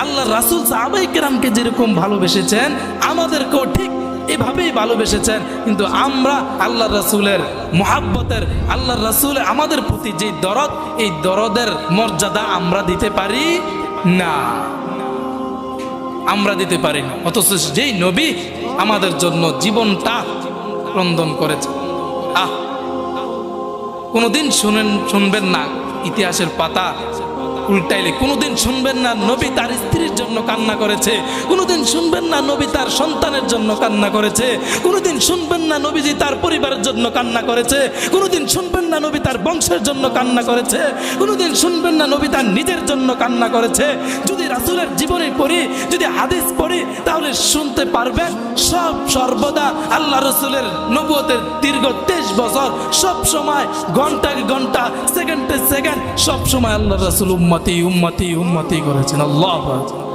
আল্লাহ রাসূল সাহাবায়ে কেরামকে যেরকম ভালোবেসেছেন আমাদেরকেও ঠিক এভাবেই ভালোবেসেছেন। কিন্তু আমরা আল্লাহ রাসূলের মুহাব্বতের, আল্লাহ রাসূল আমাদের প্রতি যে দরদ, এই দরদের মর্যাদা আমরা দিতে পারি না, আমরা দিতে পারি না। অথচ যেই নবী আমাদের জন্য জীবনটা ক্রন্দন করেছে, কোনোদিন শুনবেন না ইতিহাসের পাতা উল্টাইলে, কোনোদিন শুনবেন না নবী তার স্ত্রীর জন্য কান্না করেছে, কোনোদিন শুনবেন না নবী তার সন্তানের জন্য কান্না করেছে, কোনোদিন শুনবেন না নবীজি তার পরিবারের জন্য কান্না করেছে, কোনোদিন শুনবেন না নবী তার বংশের জন্য কান্না করেছে, কোনোদিন শুনবেন না নবী তার নিজের জন্য কান্না করেছে। যদি রাসূলের জীবনী পড়ি, যদি হাদিস পড়ি, তাহলে শুনতে পারবেন সব সর্বদা আল্লাহ রাসূলের নবুয়তের দীর্ঘ 23 বছর সব সময় ঘন্টাকে ঘন্টা, সেকেন্ডে সেকেন্ড সব সময় আল্লাহ রাসূল উম্মতি উম্মতি উম্মতি করেছেন। আল্লাহু আকবার।